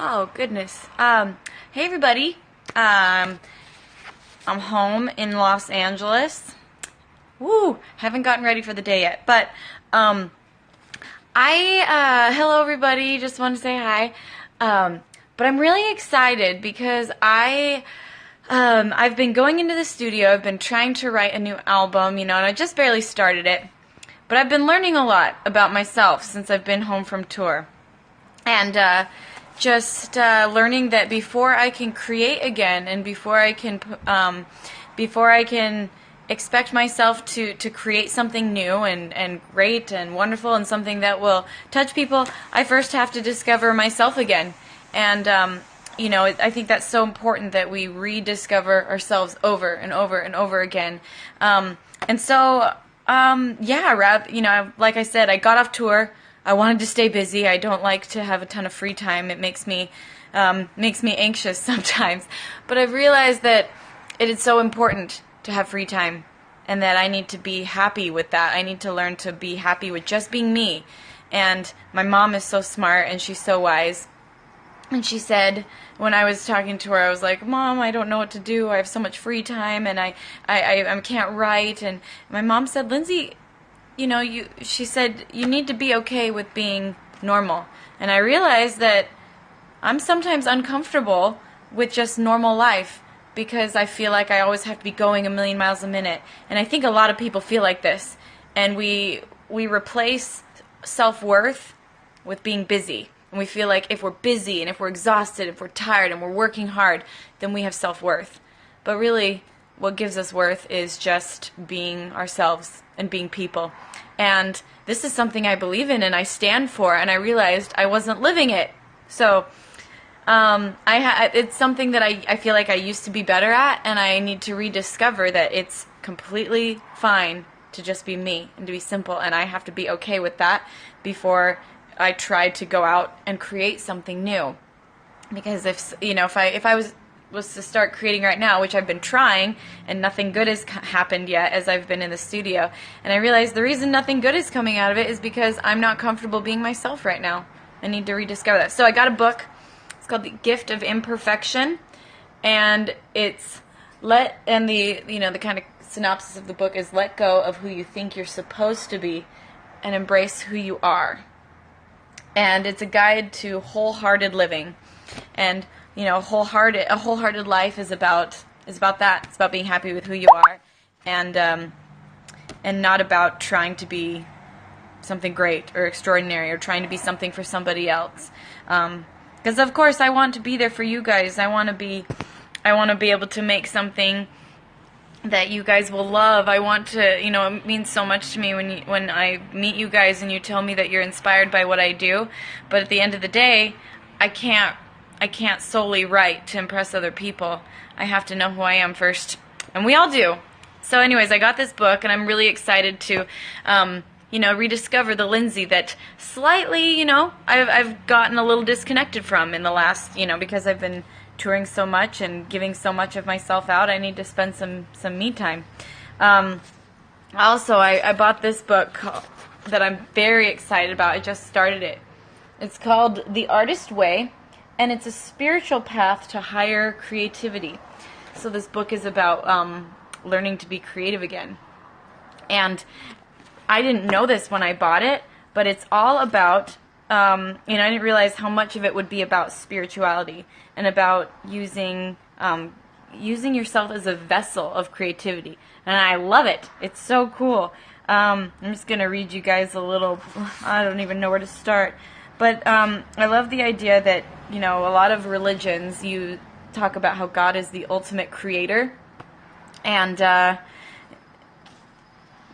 Oh, goodness. Hey, everybody. I'm home in Los Angeles. Woo! Haven't gotten ready for the day yet. But, hello, everybody. Just wanted to say hi. But I'm really excited because I've been going into the studio. I've been trying to write a new album, and I just barely started it. But I've been learning a lot about myself since I've been home from tour. And, just learning that before I can create again, and before I can expect myself to create something new and great and wonderful and something that will touch people, I first have to discover myself again. And I think that's so important that we rediscover ourselves over and over and over again. Like I said, I got off tour. I wanted to stay busy. I don't like to have a ton of free time. It makes me anxious sometimes. But I've realized that it is so important to have free time, and that I need to be happy with that. I need to learn to be happy with just being me. And my mom is so smart, and she's so wise. And she said, when I was talking to her, I was like, Mom, I don't know what to do. I have so much free time, and I can't write. And my mom said, Lindsey, she said, you need to be okay with being normal. And I realized that I'm sometimes uncomfortable with just normal life because I feel like I always have to be going a million miles a minute. And I think a lot of people feel like this. And we replace self-worth with being busy. And we feel like if we're busy and if we're exhausted, if we're tired and we're working hard, then we have self-worth. But really, what gives us worth is just being ourselves and being people. And this is something I believe in and I stand for, and I realized I wasn't living it. So it's something that I feel like I used to be better at, and I need to rediscover that it's completely fine to just be me and to be simple, and I have to be okay with that before I try to go out and create something new. Because if I was to start creating right now, which I've been trying, and nothing good has happened yet as I've been in the studio. And I realized the reason nothing good is coming out of it is because I'm not comfortable being myself right now. I need to rediscover that. So I got a book. It's called The Gift of Imperfection, and the kind of synopsis of the book is let go of who you think you're supposed to be and embrace who you are. And it's a guide to wholehearted living. And a wholehearted life is about that. It's about being happy with who you are, and not about trying to be something great or extraordinary or trying to be something for somebody else. Because of course I want to be there for you guys. I want to be able to make something that you guys will love. I want to, it means so much to me when I meet you guys and you tell me that you're inspired by what I do. But at the end of the day, I can't solely write to impress other people. I have to know who I am first. And we all do. So anyways, I got this book, and I'm really excited to, rediscover the Lindsey that slightly, I've gotten a little disconnected from in the last, because I've been touring so much and giving so much of myself out. I need to spend some me time. Also, I bought this book that I'm very excited about. I just started it. It's called The Artist Way, and it's a spiritual path to higher creativity. So this book is about learning to be creative again. And I didn't know this when I bought it, but it's all about, I didn't realize how much of it would be about spirituality and about using yourself as a vessel of creativity. And I love it. It's so cool. I'm just going to read you guys a little, I don't even know where to start. But I love the idea that, a lot of religions, you talk about how God is the ultimate creator. And,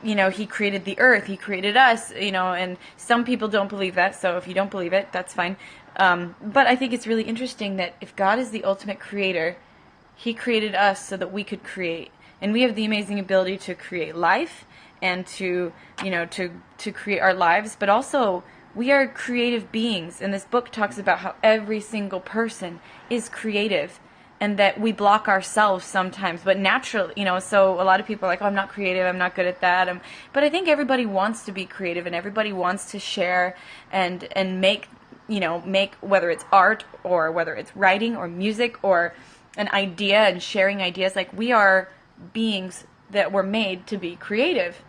He created the earth, He created us, and some people don't believe that, so if you don't believe it, that's fine. But I think it's really interesting that if God is the ultimate creator, He created us so that we could create. And we have the amazing ability to create life and to create our lives, but also we are creative beings, and this book talks about how every single person is creative, and that we block ourselves sometimes, but naturally, so a lot of people are like, oh, I'm not creative, I'm not good at that, but I think everybody wants to be creative, and everybody wants to share and make make, whether it's art or whether it's writing or music or an idea and sharing ideas. Like, we are beings that were made to be creative.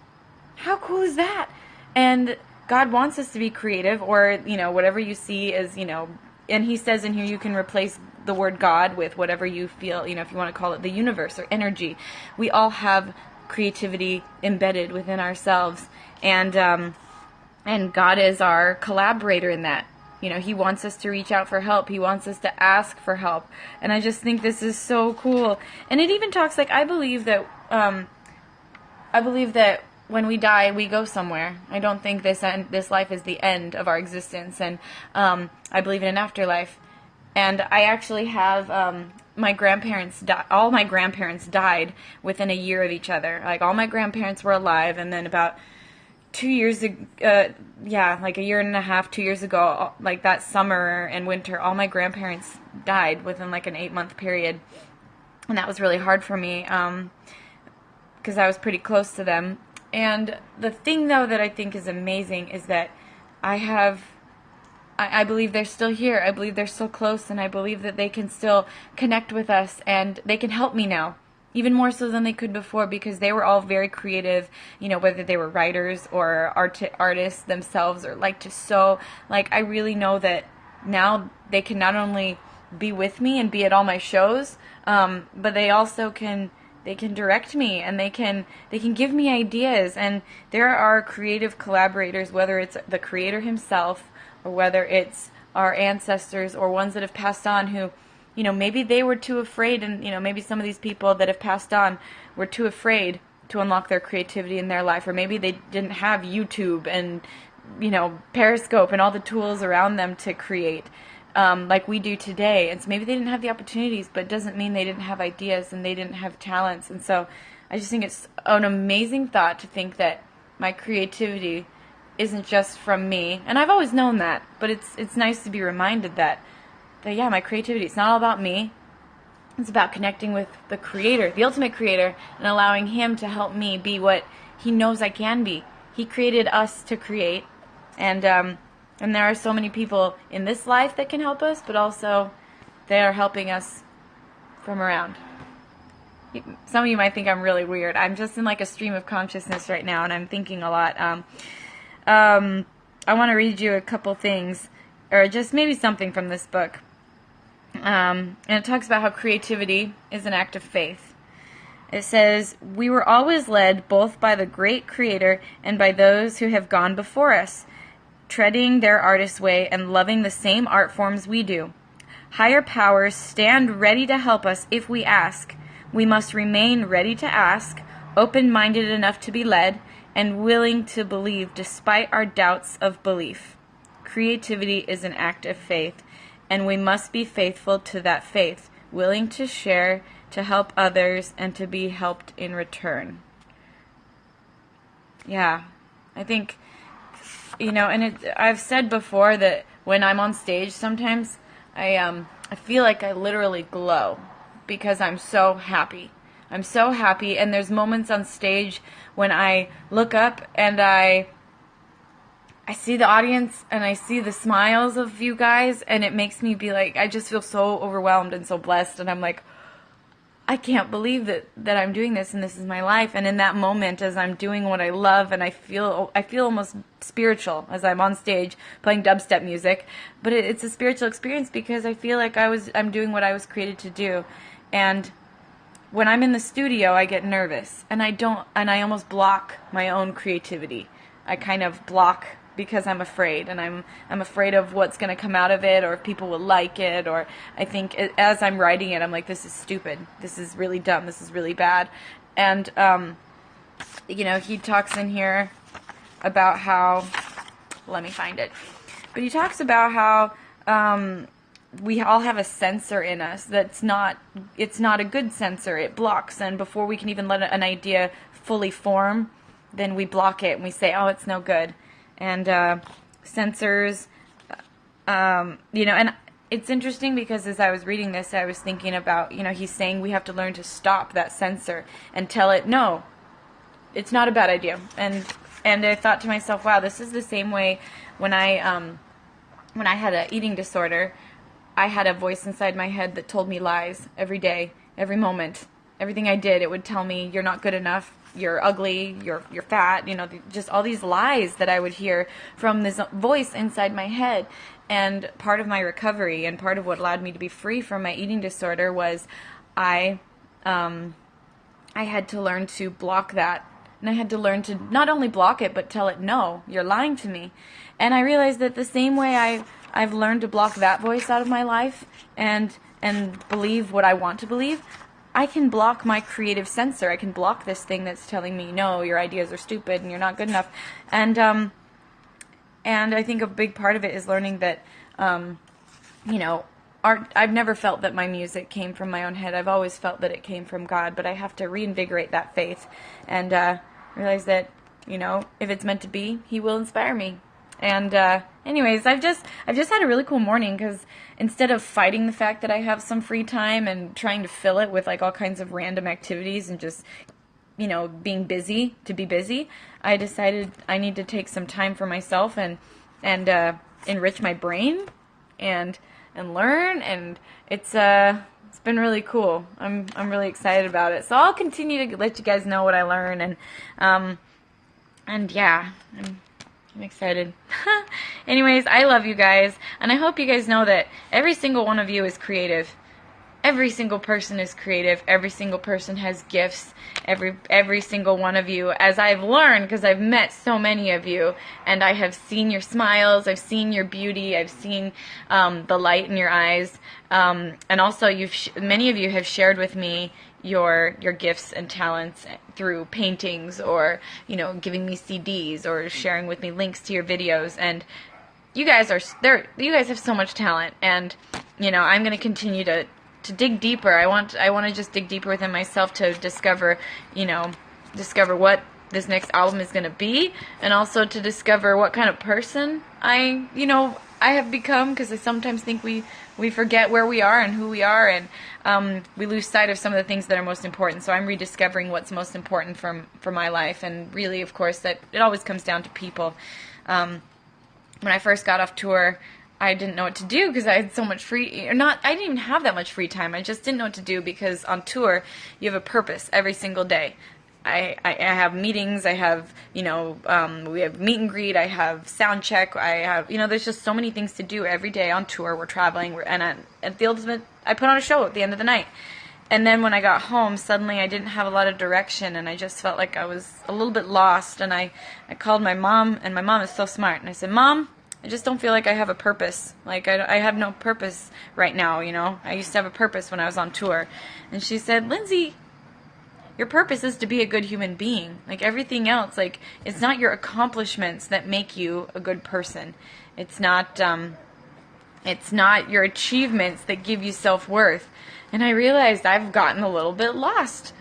How cool is that? And God wants us to be creative, or, whatever you see as, and he says in here, you can replace the word God with whatever you feel, if you want to call it the universe or energy. We all have creativity embedded within ourselves, and God is our collaborator in that. He wants us to reach out for help. He wants us to ask for help. And I just think this is so cool. And it even talks, like, I believe that when we die, we go somewhere. I don't think this life is the end of our existence. And I believe in an afterlife. And I actually have my grandparents. All my grandparents died within a year of each other. Like, all my grandparents were alive, and then about 2 years ago, like a year and a half, 2 years ago, like that summer and winter, all my grandparents died within like an 8-month period. And that was really hard for me, because I was pretty close to them. And the thing, though, that I think is amazing is that I believe they're still here. I believe they're still close, and I believe that they can still connect with us, and they can help me now. Even more so than they could before, because they were all very creative, whether they were writers or artists themselves, or like to sew. Like, I really know that now they can not only be with me and be at all my shows, but they also can direct me, and they can give me ideas. And there are creative collaborators, whether it's the creator himself or whether it's our ancestors or ones that have passed on who, maybe they were too afraid, and, maybe some of these people that have passed on were too afraid to unlock their creativity in their life, or maybe they didn't have YouTube and, Periscope and all the tools around them to create like we do today. And so maybe they didn't have the opportunities, but it doesn't mean they didn't have ideas and they didn't have talents. And so I just think it's an amazing thought to think that my creativity isn't just from me. And I've always known that, but it's nice to be reminded that yeah, my creativity, it's not all about me. It's about connecting with the creator, the ultimate creator, and allowing him to help me be what he knows I can be. He created us to create, and there are so many people in this life that can help us, but also they are helping us from around. Some of you might think I'm really weird. I'm just in like a stream of consciousness right now, and I'm thinking a lot. I want to read you a couple things, or just maybe something from this book. And it talks about how creativity is an act of faith. It says, "We were always led both by the great creator and by those who have gone before us, treading their artist's way and loving the same art forms we do. Higher powers stand ready to help us if we ask. We must remain ready to ask, open-minded enough to be led, and willing to believe despite our doubts of belief. Creativity is an act of faith, and we must be faithful to that faith, willing to share, to help others, and to be helped in return." Yeah, I think, and I've said before that when I'm on stage sometimes, I feel like I literally glow because I'm so happy. I'm so happy, and there's moments on stage when I look up and I see the audience and I see the smiles of you guys, and it makes me be like, I just feel so overwhelmed and so blessed, and I'm like, I can't believe that I'm doing this and this is my life. And in that moment, as I'm doing what I love, and I feel almost spiritual as I'm on stage playing dubstep music, but it's a spiritual experience because I feel like I'm doing what I was created to do. And when I'm in the studio, I get nervous, and I almost block my own creativity. I kind of block because I'm afraid, and I'm afraid of what's going to come out of it, or if people will like it, or I think as I'm writing it, I'm like, this is stupid, this is really dumb, this is really bad. And he talks in here about how, let me find it, but he talks about how we all have a sensor in us it's not a good sensor. It blocks, and before we can even let an idea fully form, then we block it and we say, oh, it's no good. And sensors, and it's interesting because as I was reading this, I was thinking about, he's saying we have to learn to stop that sensor and tell it, no, it's not a bad idea. And I thought to myself, wow, this is the same way when I when I had an eating disorder, I had a voice inside my head that told me lies every day, every moment. Everything I did, it would tell me, you're not good enough, you're ugly, you're fat, just all these lies that I would hear from this voice inside my head. And part of my recovery and part of what allowed me to be free from my eating disorder was I had to learn to block that. And I had to learn to not only block it, but tell it, no, you're lying to me. And I realized that the same way I've learned to block that voice out of my life and believe what I want to believe, I can block my creative censor. I can block this thing that's telling me, no, your ideas are stupid and you're not good enough. And I think a big part of it is learning that, art, I've never felt that my music came from my own head. I've always felt that it came from God, but I have to reinvigorate that faith and realize that, if it's meant to be, He will inspire me. And anyways, I've just had a really cool morning because instead of fighting the fact that I have some free time and trying to fill it with like all kinds of random activities and just being busy to be busy, I decided I need to take some time for myself and enrich my brain and learn, and it's been really cool. I'm really excited about it. So I'll continue to let you guys know what I learn, and yeah, I'm excited. Anyways, I love you guys, and I hope you guys know that every single one of you is creative. Every single person is creative. Every single person has gifts. Every single one of you, as I've learned, because I've met so many of you, and I have seen your smiles, I've seen your beauty, I've seen the light in your eyes, and also many of you have shared with me your gifts and talents through paintings or giving me CDs or sharing with me links to your videos, and you guys have so much talent, and I'm going to continue to dig deeper. I want to just dig deeper within myself to discover what this next album is going to be, and also to discover what kind of person I have become, because I sometimes think we forget where we are and who we are, and we lose sight of some of the things that are most important. So I'm rediscovering what's most important for my life, and really, of course, that it always comes down to people. When I first got off tour, I didn't know what to do because I had so much I didn't even have that much free time. I just didn't know what to do because on tour, you have a purpose every single day. I have meetings, I have, we have meet and greet, I have sound check, I have, there's just so many things to do every day on tour. We're traveling, and at the ultimate, I put on a show at the end of the night. And then when I got home, suddenly I didn't have a lot of direction, and I just felt like I was a little bit lost, and I called my mom, and my mom is so smart, and I said, Mom, I just don't feel like I have a purpose. Like, I have no purpose right now, I used to have a purpose when I was on tour. And she said, Lindsey, your purpose is to be a good human being. Like, everything else, like, it's not your accomplishments that make you a good person. It's not your achievements that give you self-worth. And I realized I've gotten a little bit lost.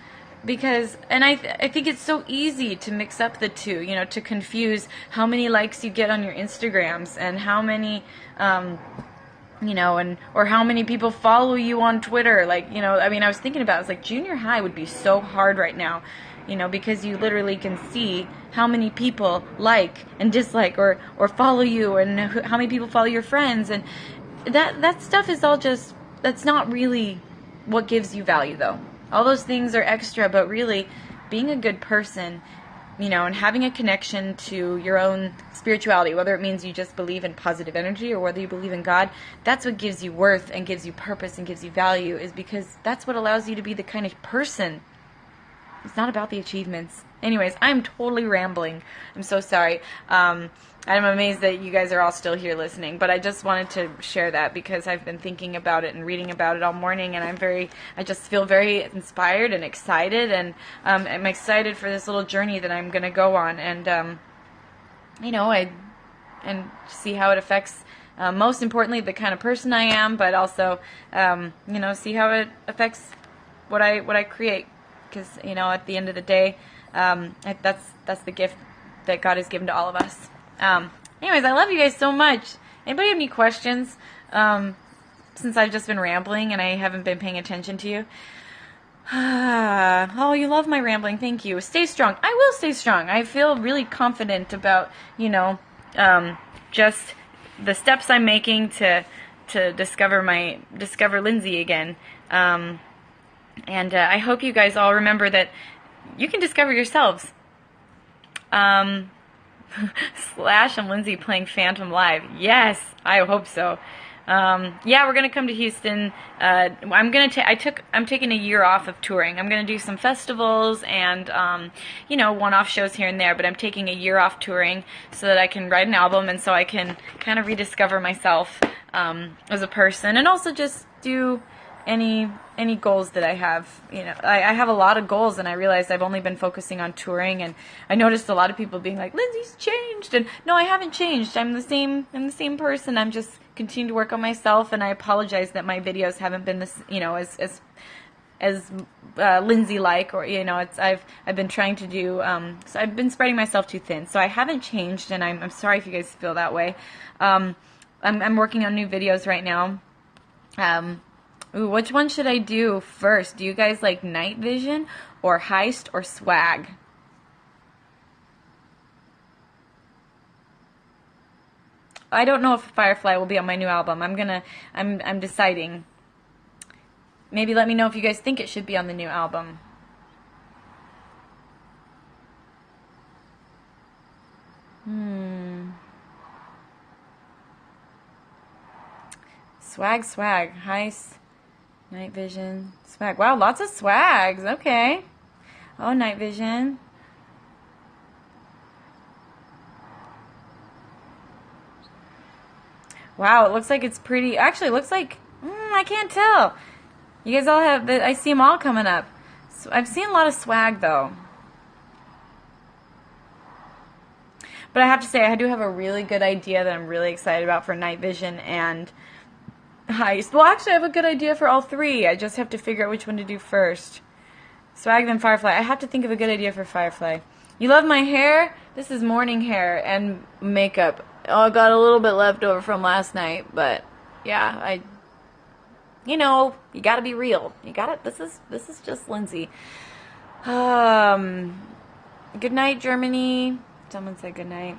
Because, and I think it's so easy to mix up the two, to confuse how many likes you get on your Instagrams and how many, or how many people follow you on Twitter. Like, I was thinking about it. It's like junior high would be so hard right now, because you literally can see how many people like and dislike or follow you, and how many people follow your friends. And that stuff is all just, that's not really what gives you value, though. All those things are extra, but really being a good person, and having a connection to your own spirituality, whether it means you just believe in positive energy or whether you believe in God, that's what gives you worth and gives you purpose and gives you value, is because that's what allows you to be the kind of person. It's not about the achievements. Anyways, I'm totally rambling. I'm so sorry. I'm amazed that you guys are all still here listening, but I just wanted to share that because I've been thinking about it and reading about it all morning, and I just feel very inspired and excited, and I'm excited for this little journey that I'm going to go on, and and see how it affects, most importantly, the kind of person I am, but also, see how it affects what I create, because, at the end of the day, that's the gift that God has given to all of us. Anyways, I love you guys so much. Anybody have any questions, since I've just been rambling and I haven't been paying attention to you? Oh, you love my rambling. Thank you. Stay strong. I will stay strong. I feel really confident about, just the steps I'm making to discover Lindsey again. And I hope you guys all remember that you can discover yourselves. Slash and Lindsey playing Phantom live. Yes, I hope so. Yeah, we're gonna come to Houston. I'm taking a year off of touring. I'm gonna do some festivals and you know, one-off shows here and there. But I'm taking a year off touring so that I can write an album and so I can kind of rediscover myself as a person, and also just do any goals that I have. You know, I have a lot of goals, and I realized I've only been focusing on touring, and I noticed a lot of people being like, Lindsey's changed, and no, I haven't changed. I'm the same person. I'm just continue to work on myself, and I apologize that my videos haven't been this, you know, as Lindsey like, or you know, I've been trying to do so I've been spreading myself too thin, so I haven't changed, and I'm sorry if you guys feel that way. I'm working on new videos right now. Ooh, which one should I do first? Do you guys like night vision or heist or swag? I don't know if Firefly will be on my new album. I'm deciding. Maybe let me know if you guys think it should be on the new album. Swag, heist, night vision, swag. Wow, lots of swags. Okay. Oh, night vision. Wow, it looks like it's pretty. Actually, it looks like, I can't tell. You guys all have, I see them all coming up. So I've seen a lot of swag, though. But I have to say, I do have a really good idea that I'm really excited about for night vision and heist. Well, actually, I have a good idea for all three. I just have to figure out which one to do first. Swag, then Firefly. I have to think of a good idea for Firefly. You love my hair? This is morning hair and makeup. Oh, I got a little bit left over from last night, but yeah, you know, you gotta be real. You gotta, this is just Lindsey. Good night, Germany. Someone said good night.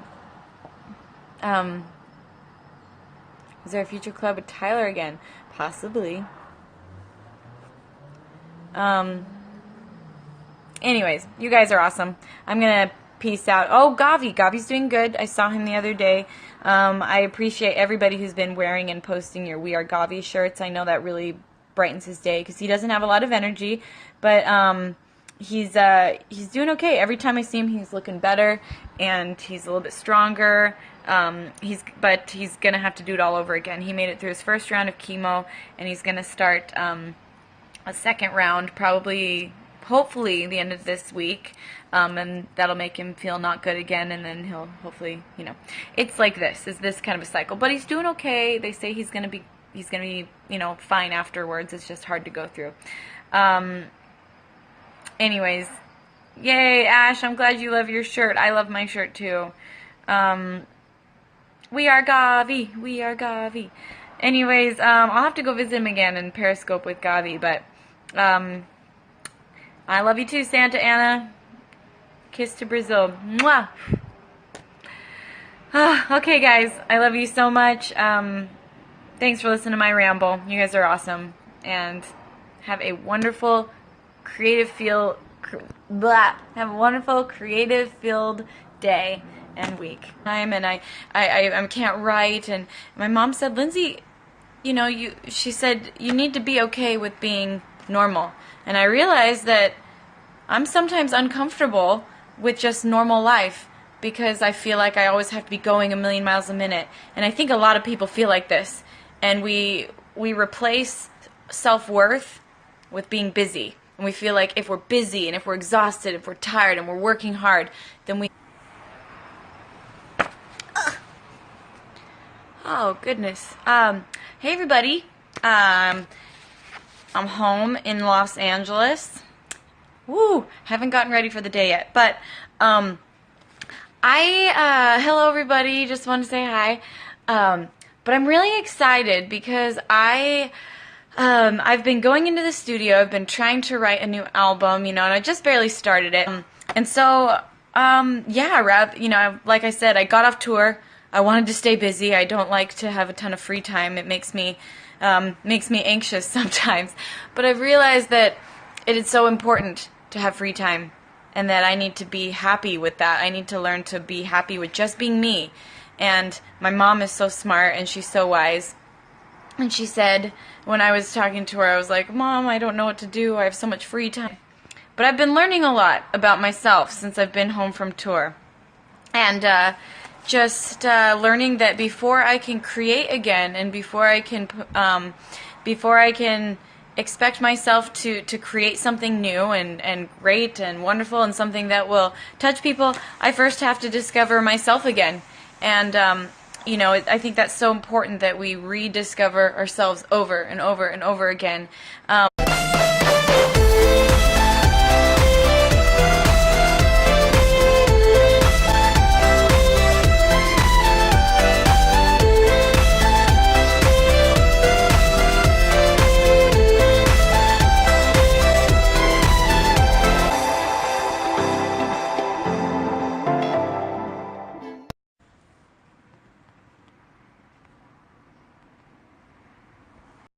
Is there a future club with Tyler again? Possibly. Anyways, you guys are awesome. I'm gonna peace out. Oh, Gavi's doing good. I saw him the other day. I appreciate everybody who's been wearing and posting your We Are Gavi shirts. I know that really brightens his day because he doesn't have a lot of energy, but he's doing okay. Every time I see him, he's looking better, and he's a little bit stronger. But he's gonna have to do it all over again. He made it through his first round of chemo, and he's gonna start a second round, probably, hopefully, the end of this week, and that'll make him feel not good again, and then he'll hopefully, you know, it's like this kind of a cycle. But he's doing okay. They say he's gonna be, you know, fine afterwards. It's just hard to go through. Anyways, yay, Ash! I'm glad you love your shirt. I love my shirt too. We are Gavi. We are Gavi. Anyways, I'll have to go visit him again in Periscope with Gavi, but I love you too, Santa Ana. Kiss to Brazil. Mwah! Okay, guys, I love you so much. Thanks for listening to my ramble. You guys are awesome, and have a wonderful creative-filled day and week. And I can't write, and my mom said, Lindsey, you know, she said you need to be okay with being normal. And I realized that I'm sometimes uncomfortable with just normal life because I feel like I always have to be going a million miles a minute. And I think a lot of people feel like this. And we replace self-worth with being busy. And we feel like if we're busy and if we're exhausted, if we're tired and we're working hard, then we... Oh, goodness. Hey, everybody. I'm home in Los Angeles. Woo! Haven't gotten ready for the day yet. But, hello, everybody. Just wanted to say hi. But I'm really excited because I've been going into the studio. I've been trying to write a new album, you know, and I just barely started it. And so, yeah, you know, like I said, I got off tour. I wanted to stay busy. I don't like to have a ton of free time. It makes me anxious sometimes. But I've realized that it is so important to have free time, and that I need to be happy with that. I need to learn to be happy with just being me. And my mom is so smart, and she's so wise. And she said, when I was talking to her, I was like, Mom, I don't know what to do. I have so much free time. But I've been learning a lot about myself since I've been home from tour. And just learning that before I can create again, and before I can expect myself to create something new and great and wonderful and something that will touch people, I first have to discover myself again. And I think that's so important, that we rediscover ourselves over and over and over again.